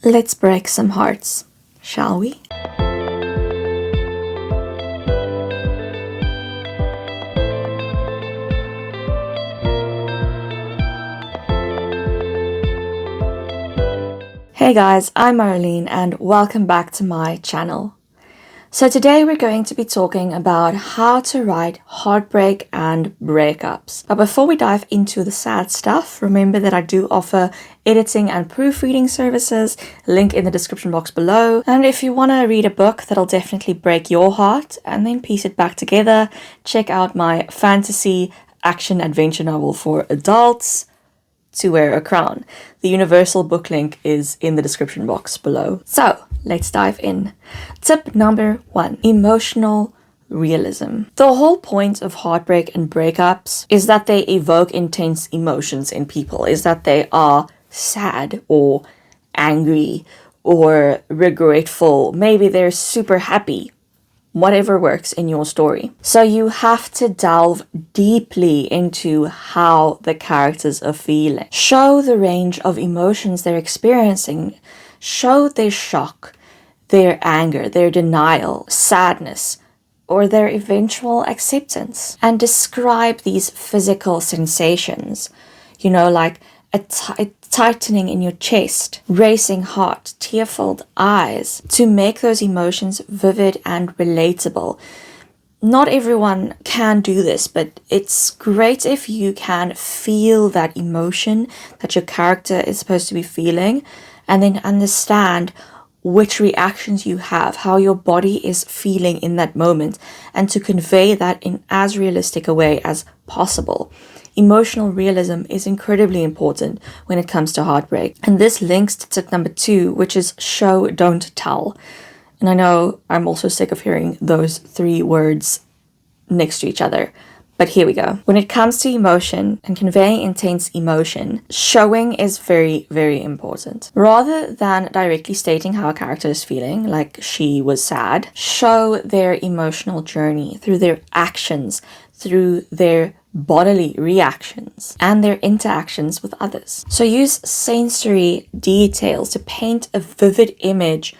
Let's break some hearts, shall we? Hey guys, I'm Marlene and welcome back to my channel. So today we're going to be talking about how to write heartbreak and breakups. But before we dive into the sad stuff, remember that I do offer editing and proofreading services, link in the description box below. And if you want to read a book that'll definitely break your heart and then piece it back together, check out my fantasy action adventure novel for adults, To Wear a Crown. The universal book link is in the description box below. So let's dive in. Tip number 1, emotional realism. The whole point of heartbreak and breakups is that they evoke intense emotions in people, is that they are sad or angry or regretful. Maybe they're super happy. Whatever works in your story. So you have to delve deeply into how the characters are feeling. Show the range of emotions they're experiencing. Show their shock, their anger, their denial, sadness, or their eventual acceptance. And describe these physical sensations. You know, like a tightening in your chest, racing heart, tear-filled eyes, to make those emotions vivid and relatable. Not everyone can do this, but it's great if you can feel that emotion that your character is supposed to be feeling, and then understand which reactions you have, how your body is feeling in that moment, and to convey that in as realistic a way as possible. Emotional realism is incredibly important when it comes to heartbreak. And this links to tip number 2, which is show, don't tell. And I know I'm also sick of hearing those 3 words next to each other. But here we go. When it comes to emotion and conveying intense emotion, showing is very, very important. Rather than directly stating how a character is feeling, like she was sad, show their emotional journey through their actions, through their bodily reactions, and their interactions with others. So use sensory details to paint a vivid image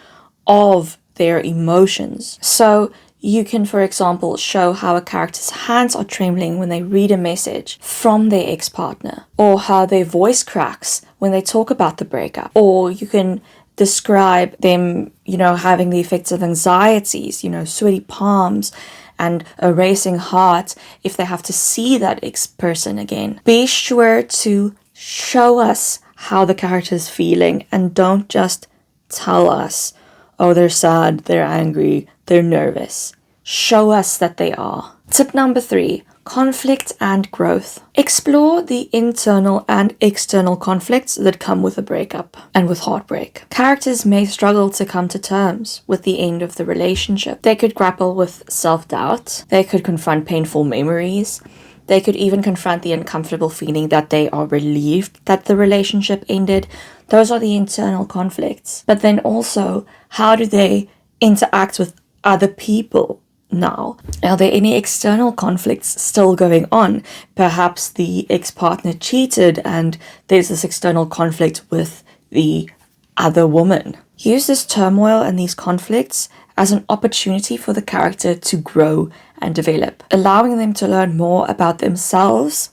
of their emotions. So you can, for example, show how a character's hands are trembling when they read a message from their ex-partner, or how their voice cracks when they talk about the breakup. Or you can describe them, having the effects of anxieties, sweaty palms, and a racing heart if they have to see that person again. Be sure to show us how the character is feeling and don't just tell us, oh, they're sad, they're angry, they're nervous. Show us that they are. Tip number 3, conflict and growth. Explore the internal and external conflicts that come with a breakup and with heartbreak. Characters may struggle to come to terms with the end of the relationship. They could grapple with self-doubt. They could confront painful memories. They could even confront the uncomfortable feeling that they are relieved that the relationship ended. Those are the internal conflicts. But then also, how do they interact with other people? Now, are there any external conflicts still going on? Perhaps the ex-partner cheated and there's this external conflict with the other woman. Use this turmoil and these conflicts as an opportunity for the character to grow and develop, allowing them to learn more about themselves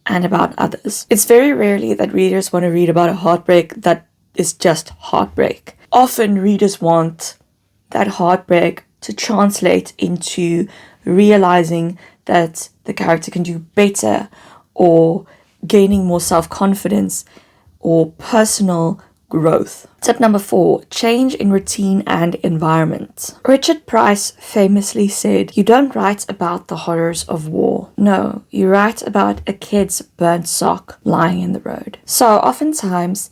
and about others. It's very rarely that readers want to read about a heartbreak that is just heartbreak. Often readers want that heartbreak to translate into realizing that the character can do better, or gaining more self-confidence, or personal growth. Tip number 4, change in routine and environment. Richard Price famously said, "You don't write about the horrors of war. No, you write about a kid's burnt sock lying in the road." So oftentimes,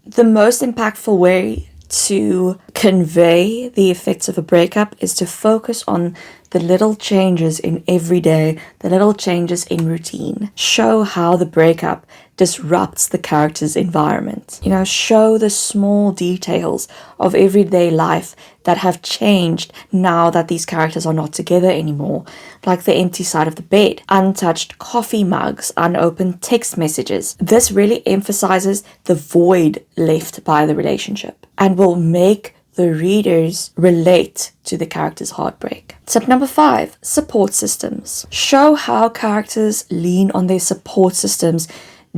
the most impactful way to convey the effects of a breakup is to focus on the little changes in every day, the little changes in routine. Show how the breakup disrupts the character's environment. Show the small details of everyday life that have changed now that these characters are not together anymore, like the empty side of the bed, untouched coffee mugs, unopened text messages. This really emphasizes the void left by the relationship and will make the readers relate to the character's heartbreak. Tip number 5, support systems. Show how characters lean on their support systems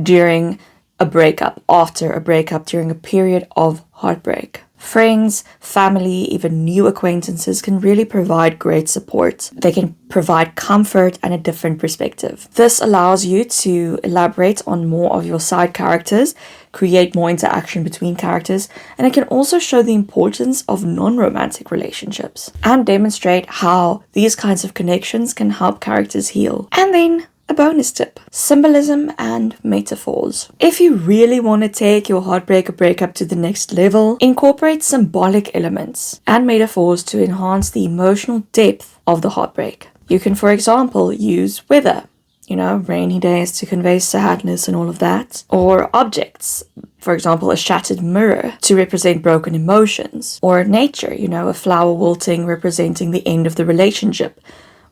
during a breakup, after a breakup, during a period of heartbreak. Friends, family, even new acquaintances can really provide great support. They can provide comfort and a different perspective. This allows you to elaborate on more of your side characters, create more interaction between characters, and it can also show the importance of non-romantic relationships and demonstrate how these kinds of connections can help characters heal. And then a bonus tip: symbolism and metaphors. If you really want to take your heartbreak or breakup to the next level, incorporate symbolic elements and metaphors to enhance the emotional depth of the heartbreak. You can, for example, use weather, rainy days to convey sadness and all of that, or objects. For example, a shattered mirror to represent broken emotions, or nature, a flower wilting representing the end of the relationship.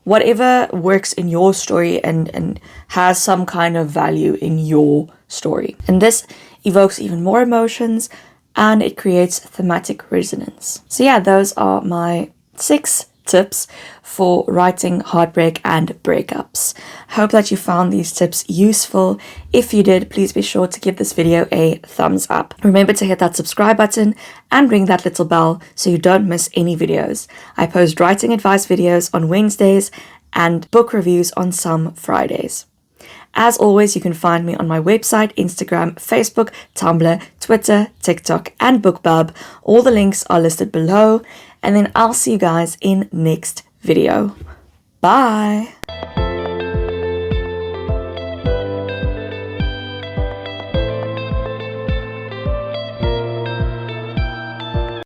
Whatever works in your story and has some kind of value in your story. And this evokes even more emotions and it creates thematic resonance. So yeah, those are my 6 tips for writing heartbreak and breakups. Hope that you found these tips useful. If you did, please be sure to give this video a thumbs up. Remember to hit that subscribe button and ring that little bell so you don't miss any videos. I post writing advice videos on Wednesdays and book reviews on some Fridays. As always, you can find me on my website, Instagram, Facebook, Tumblr, Twitter, TikTok, and BookBub. All the links are listed below. And then I'll see you guys in next video. Bye!